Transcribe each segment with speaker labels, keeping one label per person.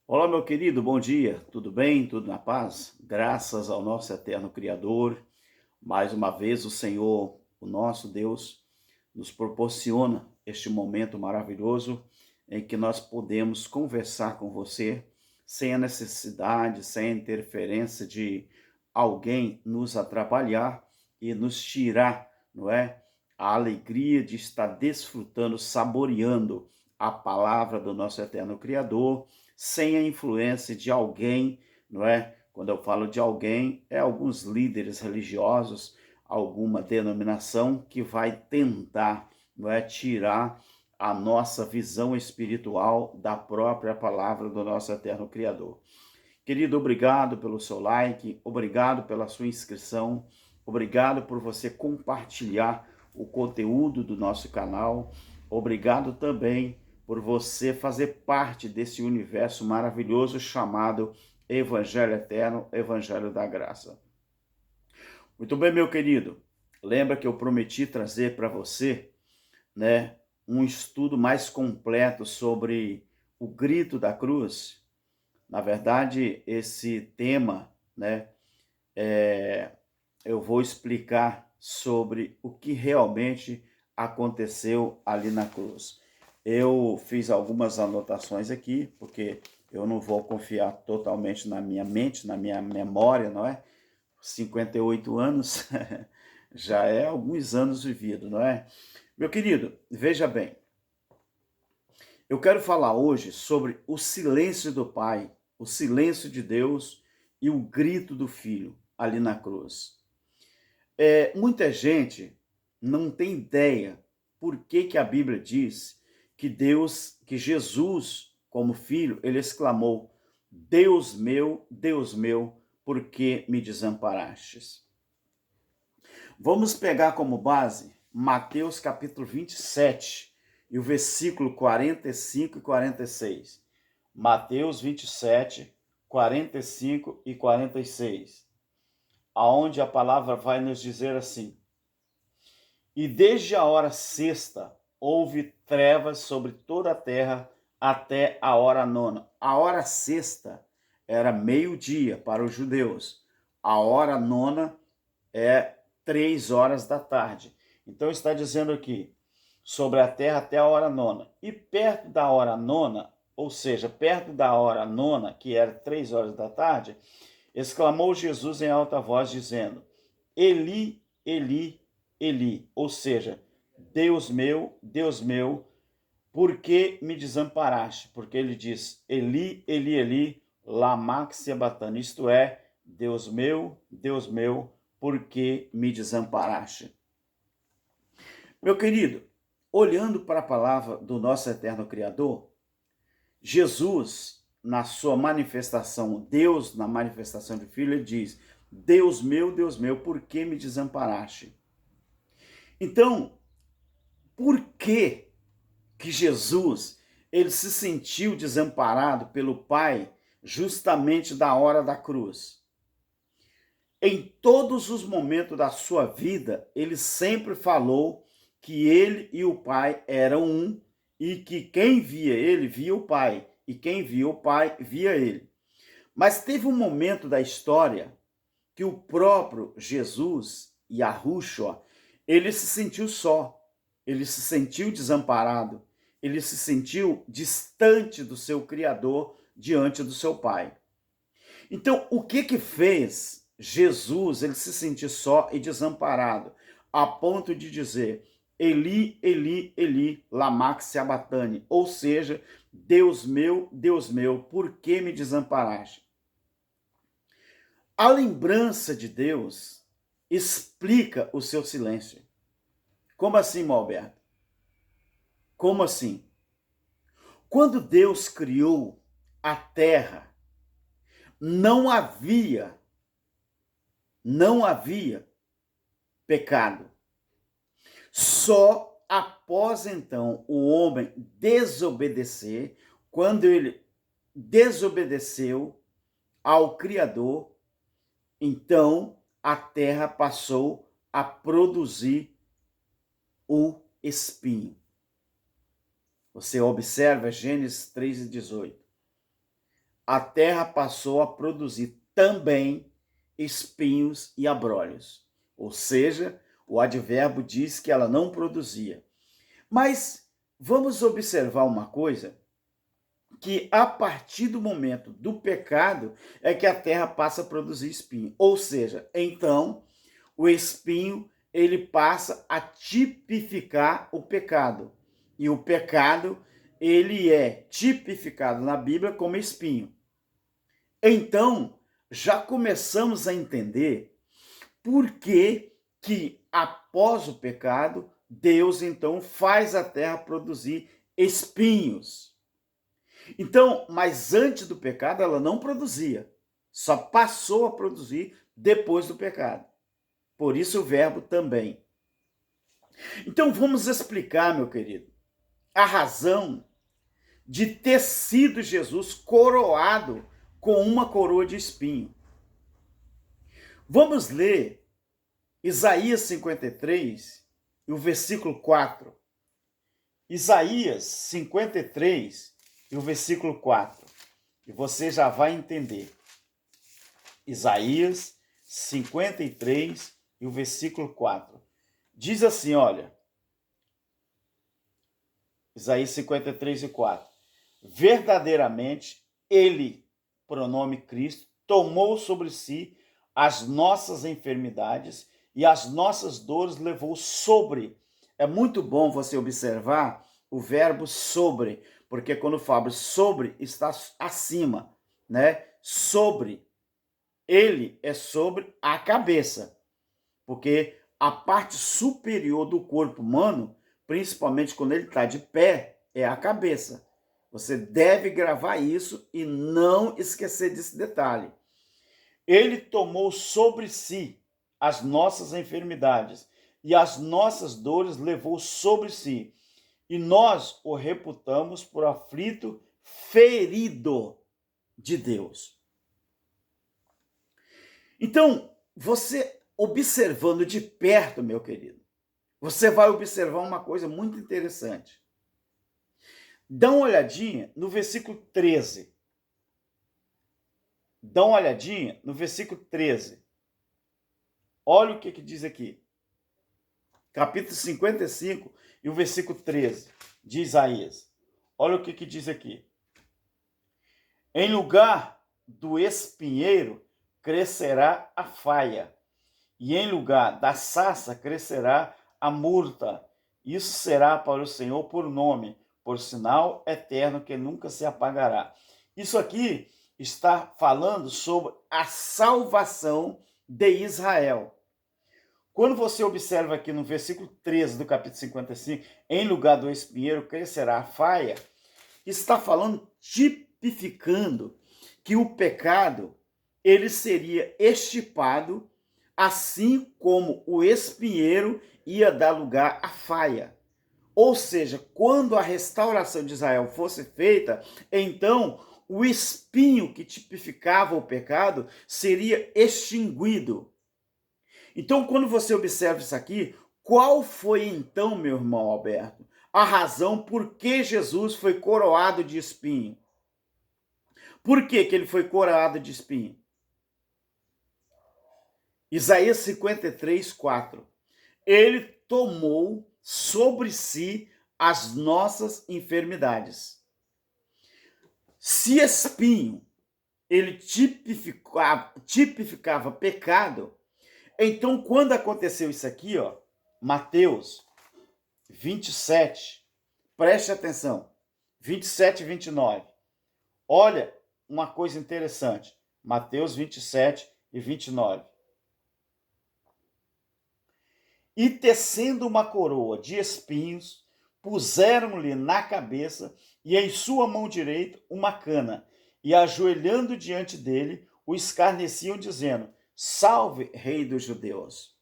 Speaker 1: Olá, meu querido, bom dia. Tudo bem? Tudo na paz? Graças ao nosso eterno Criador. Mais uma vez, o Senhor, o nosso Deus, nos proporciona este momento maravilhoso em que nós podemos conversar com você sem a necessidade, sem a interferência de alguém nos atrapalhar e nos tirar, não é? A alegria de estar desfrutando, saboreando a palavra do nosso eterno Criador, sem a influência de alguém, não é? Quando eu falo de alguém, é alguns líderes religiosos, alguma denominação que vai tentar, não é, tirar a nossa visão espiritual da própria palavra do nosso eterno Criador. Querido, obrigado pelo seu like, obrigado pela sua inscrição, obrigado por você compartilhar o conteúdo do nosso canal, obrigado também por você fazer parte desse universo maravilhoso chamado Evangelho Eterno, Evangelho da Graça. Muito bem, meu querido, lembra que eu prometi trazer para você, né, um estudo mais completo sobre o grito da cruz? Na verdade, esse tema, né, eu vou explicar sobre o que realmente aconteceu ali na cruz. Eu fiz algumas anotações aqui, porque eu não vou confiar totalmente na minha mente, na minha memória, não é? 58 anos já é alguns anos vivido, não é? Meu querido, veja bem, eu quero falar hoje sobre o silêncio do Pai, o silêncio de Deus e o grito do Filho ali na cruz. Muita gente não tem ideia por que a Bíblia diz que Jesus, como filho, ele exclamou: Deus meu, por que me desamparastes? Vamos pegar como base Mateus capítulo 27 e o versículo 45 e 46. Mateus 27, 45 e 46. Aonde a palavra vai nos dizer assim: E desde a hora sexta houve trevas sobre toda a terra até a hora nona. A hora sexta era meio-dia para os judeus. A hora nona é 3 horas da tarde. Então está dizendo aqui, sobre a terra até a hora nona. E perto da hora nona, ou seja, perto da hora nona, que era 3 horas da tarde, exclamou Jesus em alta voz, dizendo: Eli, Eli, Eli, ou seja, Deus meu, por que me desamparaste? Porque ele diz: Eli, Eli, Eli, lama sabachthani, isto é, Deus meu, por que me desamparaste? Meu querido, olhando para a palavra do nosso eterno Criador, Jesus, na sua manifestação, Deus na manifestação do Filho, ele diz: Deus meu, por que me desamparaste? Então, por que Jesus ele se sentiu desamparado pelo Pai justamente da hora da cruz? Em todos os momentos da sua vida, ele sempre falou que ele e o Pai eram um e que quem via ele via o Pai e quem via o Pai via ele. Mas teve um momento da história que o próprio Jesus, Yahushua, ele se sentiu só, ele se sentiu desamparado, ele se sentiu distante do seu Criador diante do seu Pai. Então, o que fez Jesus ele se sentir só e desamparado, a ponto de dizer: Eli, Eli, Eli, lama sabachthani, ou seja, Deus meu, por que me desamparaste? A lembrança de Deus explica o seu silêncio. Como assim, Malberto? Como assim? Quando Deus criou a terra, não havia, não havia pecado. Só após então o homem desobedecer, quando ele desobedeceu ao Criador, então a terra passou a produzir o espinho. Você observa Gênesis 3:18. a terra passou a produzir também espinhos e abrolhos. Ou seja, o advérbio diz que ela não produzia. Mas vamos observar uma coisa, que a partir do momento do pecado é que a terra passa a produzir espinho. Ou seja, então o espinho ele passa a tipificar o pecado. E o pecado ele é tipificado na Bíblia como espinho. Então, já começamos a entender por que após o pecado, Deus então faz a terra produzir espinhos. Então, mas antes do pecado ela não produzia, só passou a produzir depois do pecado. Por isso o verbo também. Então vamos explicar, meu querido, a razão de ter sido Jesus coroado com uma coroa de espinho. Vamos ler Isaías 53 e o versículo 4. Isaías 53 e o versículo 4. E você já vai entender. Isaías 53 e o versículo 4. Diz assim, olha. Isaías 53 e 4. Verdadeiramente, ele, pronome Cristo, tomou sobre si as nossas enfermidades e as nossas dores levou sobre. É muito bom você observar o verbo sobre, porque quando fala sobre, está acima, né? Sobre. Ele é sobre a cabeça, porque a parte superior do corpo humano, principalmente quando ele está de pé, é a cabeça. Você deve gravar isso e não esquecer desse detalhe. Ele tomou sobre si as nossas enfermidades e as nossas dores levou sobre si. E nós o reputamos por aflito, ferido de Deus. Então, você observando de perto, meu querido, você vai observar uma coisa muito interessante. Dá uma olhadinha no versículo 13. Dá uma olhadinha no versículo 13. Olha o que diz aqui. Capítulo 55 e o versículo 13 de Isaías. Olha o que diz aqui. Em lugar do espinheiro crescerá a faia, e em lugar da sarça crescerá a murta. Isso será para o Senhor por nome, por sinal eterno que nunca se apagará. Isso aqui está falando sobre a salvação de Israel. Quando você observa aqui no versículo 13 do capítulo 55, em lugar do espinheiro crescerá a faia, está falando, tipificando que o pecado ele seria extirpado, assim como o espinheiro ia dar lugar à faia. Ou seja, quando a restauração de Israel fosse feita, então o espinho que tipificava o pecado seria extinguido. Então, quando você observa isso aqui, qual foi então, meu irmão Alberto, a razão por que Jesus foi coroado de espinho? Por que ele foi coroado de espinho? Isaías 53, 4. Ele tomou sobre si as nossas enfermidades. Se espinho, ele tipificava pecado, então quando aconteceu isso aqui, ó, Mateus 27, preste atenção, 27 e 29. Olha uma coisa interessante, Mateus 27 e 29. E tecendo uma coroa de espinhos, puseram-lhe na cabeça e em sua mão direita uma cana, e ajoelhando diante dele, o escarneciam, dizendo: Salve, rei dos judeus.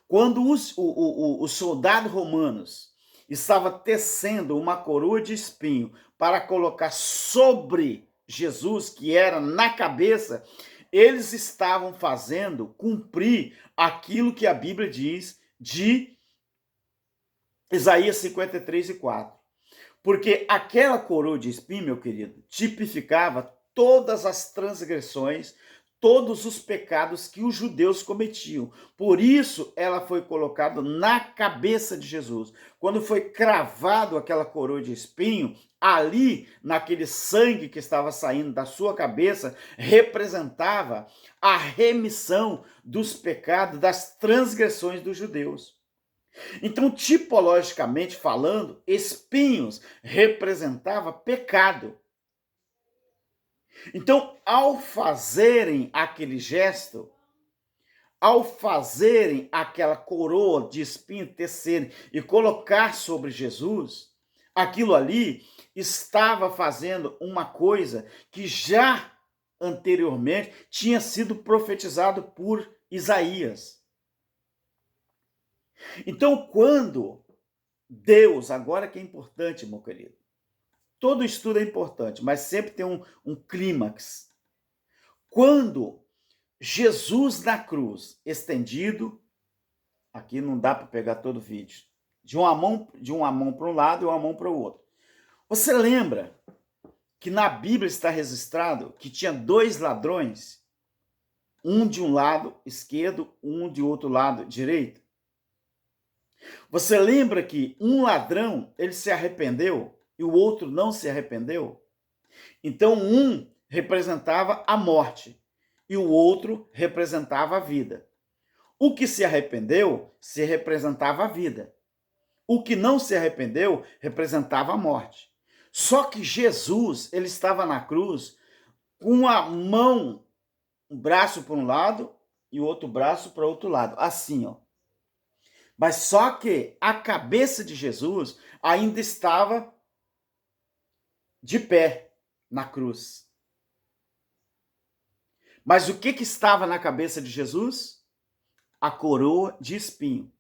Speaker 1: Quando os soldados romanos estavam tecendo uma coroa de espinho para colocar sobre Jesus, que era na cabeça, eles estavam fazendo cumprir aquilo que a Bíblia diz de Isaías 53 e 4. Porque aquela coroa de espinho, meu querido, tipificava todas as transgressões, todos os pecados que os judeus cometiam. Por isso ela foi colocada na cabeça de Jesus. Quando foi cravado aquela coroa de espinho, ali, naquele sangue que estava saindo da sua cabeça, representava a remissão dos pecados, das transgressões dos judeus. Então, tipologicamente falando, espinhos representava pecado. Então, ao fazerem aquele gesto, ao fazerem aquela coroa de espinho, tecerem e colocar sobre Jesus, aquilo ali estava fazendo uma coisa que já anteriormente tinha sido profetizado por Isaías. Então, quando Deus, agora que é importante, meu querido, todo estudo é importante, mas sempre tem um clímax. Quando Jesus na cruz, estendido, aqui não dá para pegar todo o vídeo, de uma mão para um lado e uma mão para o outro. Você lembra que na Bíblia está registrado que tinha 2 ladrões, um de um lado esquerdo, um de outro lado direito? Você lembra que um ladrão, ele se arrependeu e o outro não se arrependeu? Então um representava a morte e o outro representava a vida. O que se arrependeu se representava a vida. O que não se arrependeu representava a morte. Só que Jesus, ele estava na cruz com a mão, um braço para um lado e o outro braço para o outro lado, assim, ó. Mas só que a cabeça de Jesus ainda estava de pé na cruz. Mas o que estava na cabeça de Jesus? A coroa de espinho.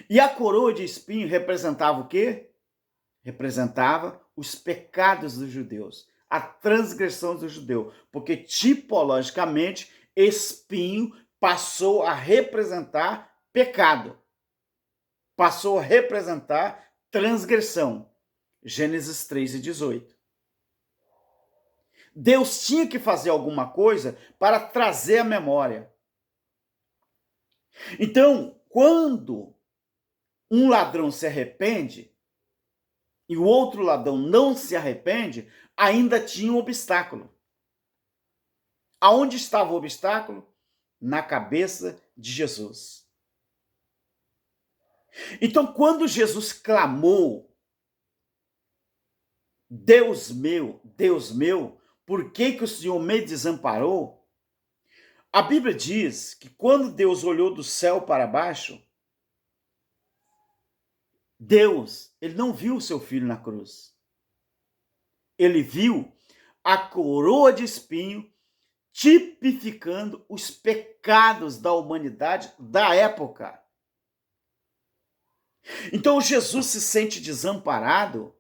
Speaker 1: E a coroa de espinho representava o quê? Representava os pecados dos judeus, a transgressão do judeu, porque tipologicamente espinho passou a representar pecado. Passou a representar transgressão. Gênesis 3:18. Deus tinha que fazer alguma coisa para trazer a memória. Então, quando um ladrão se arrepende e o outro ladrão não se arrepende, ainda tinha um obstáculo. Aonde estava o obstáculo? Na cabeça de Jesus. Então, quando Jesus clamou, Deus meu, por que o Senhor me desamparou? A Bíblia diz que quando Deus olhou do céu para baixo, Deus, ele não viu o seu filho na cruz. Ele viu a coroa de espinho tipificando os pecados da humanidade da época. Então Jesus se sente desamparado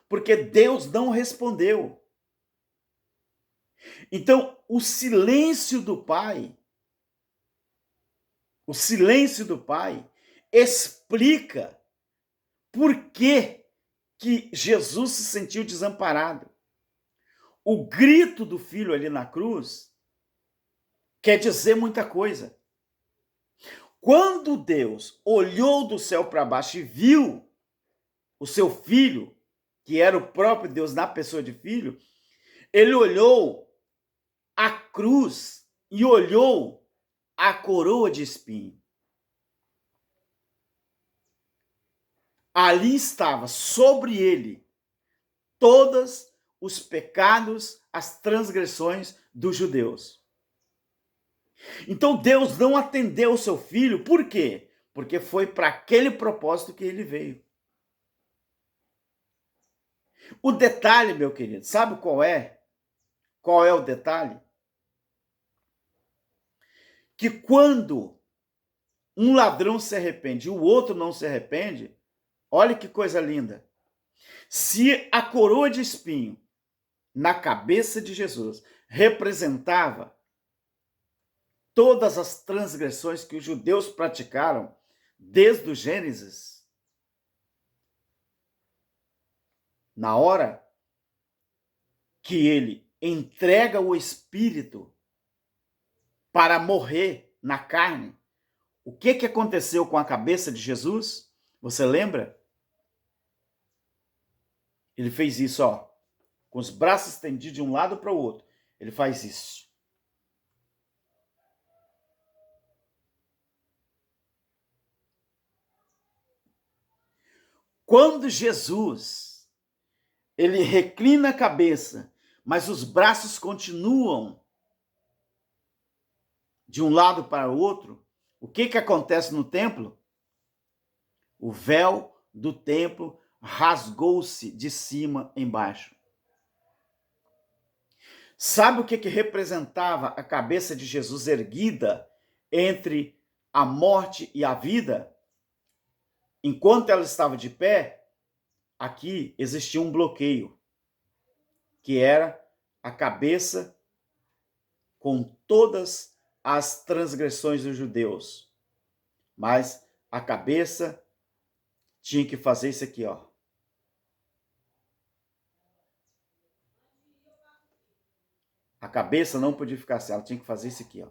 Speaker 1: porque Deus não respondeu. Então o silêncio do Pai explica por que Jesus se sentiu desamparado. O grito do filho ali na cruz quer dizer muita coisa. Quando Deus olhou do céu para baixo e viu o seu filho, que era o próprio Deus na pessoa de filho, ele olhou a cruz e olhou a coroa de espinho. Ali estava sobre ele todos os pecados, as transgressões dos judeus. Então Deus não atendeu o seu filho, por quê? Porque foi para aquele propósito que ele veio. O detalhe, meu querido, sabe qual é? Qual é o detalhe? Que quando um ladrão se arrepende e o outro não se arrepende, olha que coisa linda. Se a coroa de espinho na cabeça de Jesus representava todas as transgressões que os judeus praticaram desde o Gênesis, Na hora que ele entrega o espírito para morrer na carne, o que aconteceu com a cabeça de Jesus? Você lembra? Ele fez isso, ó, com os braços estendidos de um lado para o outro. Ele faz isso. Quando Jesus, ele reclina a cabeça, mas os braços continuam de um lado para o outro, o que acontece no templo? O véu do templo rasgou-se de cima embaixo. Sabe o que representava a cabeça de Jesus erguida entre a morte e a vida? Enquanto ela estava de pé, aqui existia um bloqueio, que era a cabeça com todas as transgressões dos judeus. Mas a cabeça tinha que fazer isso aqui, ó. A cabeça não podia ficar assim, ela tinha que fazer isso aqui, ó.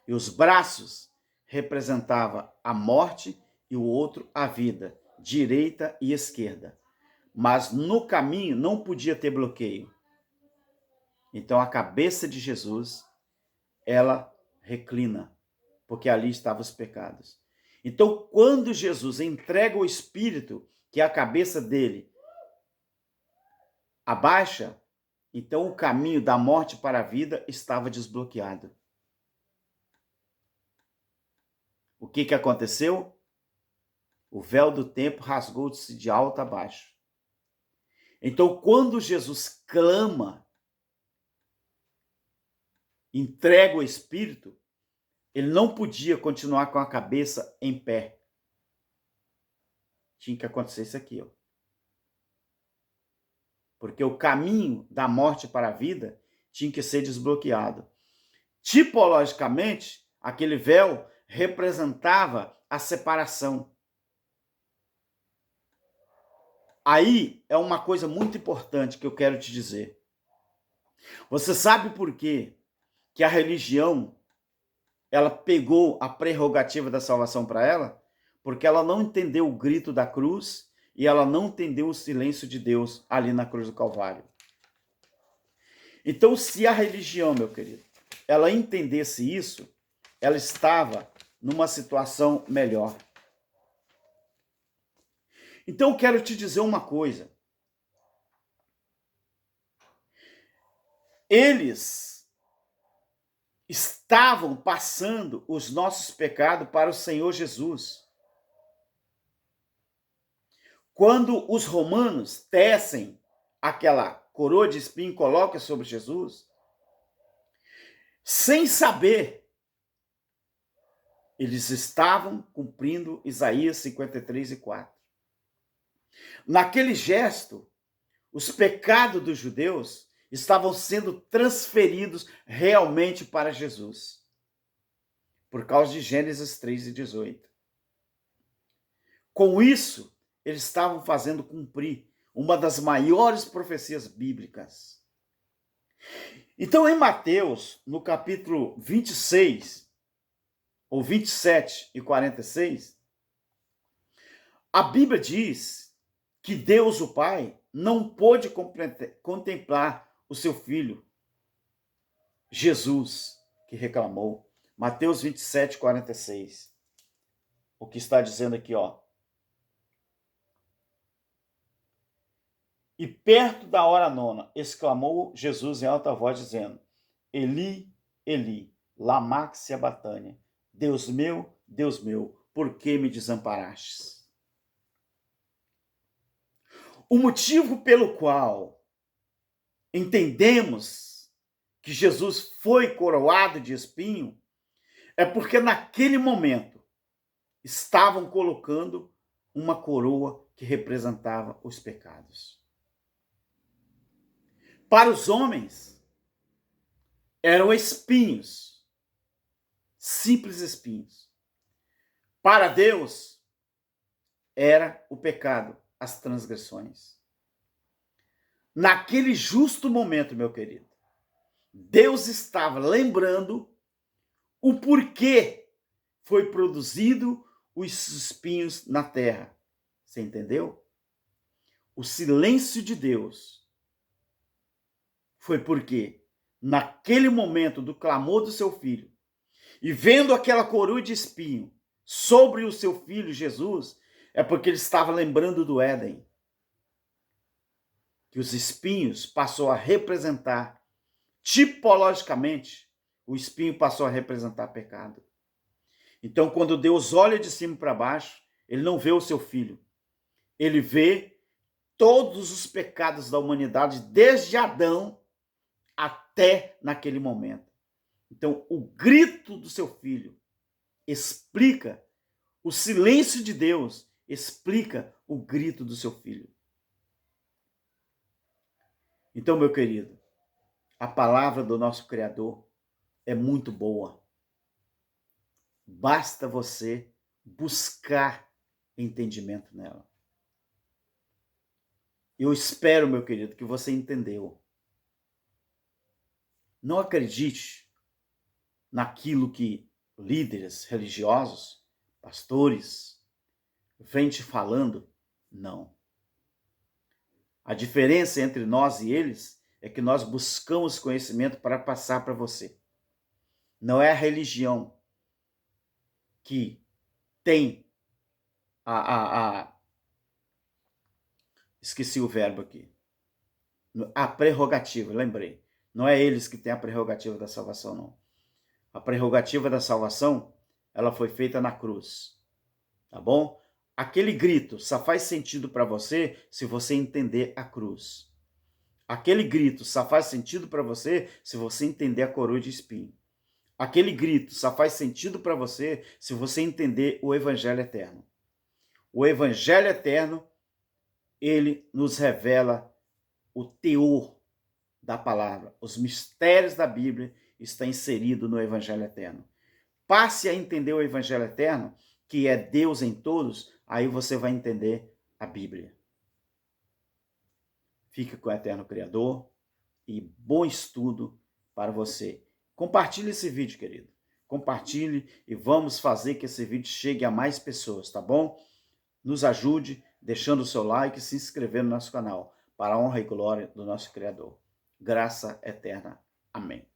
Speaker 1: E os braços representavam a morte e o outro a vida, direita e esquerda. Mas no caminho não podia ter bloqueio. Então a cabeça de Jesus, ela reclina, porque ali estavam os pecados. Então quando Jesus entrega o Espírito, que é a cabeça dele, abaixa, então o caminho da morte para a vida estava desbloqueado. O que aconteceu? O véu do templo rasgou-se de alto a baixo. Então, quando Jesus clama, entrega o Espírito, ele não podia continuar com a cabeça em pé. Tinha que acontecer isso aqui, ó. Porque o caminho da morte para a vida tinha que ser desbloqueado. Tipologicamente, aquele véu representava a separação. Aí é uma coisa muito importante que eu quero te dizer. Você sabe por quê que a religião ela pegou a prerrogativa da salvação para ela? Porque ela não entendeu o grito da cruz e ela não entendeu o silêncio de Deus ali na cruz do Calvário. Então, se a religião, meu querido, ela entendesse isso, ela estava numa situação melhor. Então, eu quero te dizer uma coisa. Eles estavam passando os nossos pecados para o Senhor Jesus. Quando os romanos tecem aquela coroa de espinho e colocam sobre Jesus, sem saber, eles estavam cumprindo Isaías 53:4. Naquele gesto, os pecados dos judeus estavam sendo transferidos realmente para Jesus, por causa de Gênesis 3:18. Com isso, eles estavam fazendo cumprir uma das maiores profecias bíblicas. Então, em Mateus, no capítulo 26, ou 27 e 46, a Bíblia diz que Deus, o Pai, não pôde contemplar o seu filho, Jesus, que reclamou. Mateus 27, 46. O que está dizendo aqui, ó. E perto da hora nona, exclamou Jesus em alta voz, dizendo: Eli, Eli, lama sabachthani. Deus meu, por que me desamparastes? O motivo pelo qual entendemos que Jesus foi coroado de espinho é porque naquele momento estavam colocando uma coroa que representava os pecados. Para os homens, eram espinhos, simples espinhos. Para Deus, era o pecado, as transgressões. Naquele justo momento, meu querido, Deus estava lembrando o porquê foi produzido os espinhos na terra. Você entendeu? O silêncio de Deus foi porque, naquele momento do clamor do seu filho, e vendo aquela coroa de espinho sobre o seu filho Jesus, é porque ele estava lembrando do Éden. Que os espinhos passou a representar, tipologicamente, o espinho passou a representar pecado. Então, quando Deus olha de cima para baixo, ele não vê o seu filho. Ele vê todos os pecados da humanidade, desde Adão até naquele momento. Então, o grito do seu filho explica, o silêncio de Deus explica o grito do seu filho. Então, meu querido, a palavra do nosso Criador é muito boa. Basta você buscar entendimento nela. Eu espero, meu querido, que você entendeu. Não acredite naquilo que líderes religiosos, pastores, vêm te falando. Não. A diferença entre nós e eles é que nós buscamos conhecimento para passar para você. Não é a religião que tem esqueci o verbo aqui. A prerrogativa, lembrei. Não é eles que têm a prerrogativa da salvação, não. A prerrogativa da salvação, ela foi feita na cruz. Tá bom? Aquele grito só faz sentido para você se você entender a cruz. Aquele grito só faz sentido para você se você entender a coroa de espinho. Aquele grito só faz sentido para você se você entender o Evangelho eterno. O Evangelho eterno, ele nos revela o teor da palavra. Os mistérios da Bíblia estão inseridos no Evangelho eterno. Passe a entender o Evangelho eterno, que é Deus em todos, aí você vai entender a Bíblia. Fique com o Eterno Criador e bom estudo para você. Compartilhe esse vídeo, querido. Compartilhe e vamos fazer que esse vídeo chegue a mais pessoas, tá bom? Nos ajude deixando o seu like e se inscrevendo no nosso canal, para a honra e glória do nosso Criador. Graça eterna. Amém.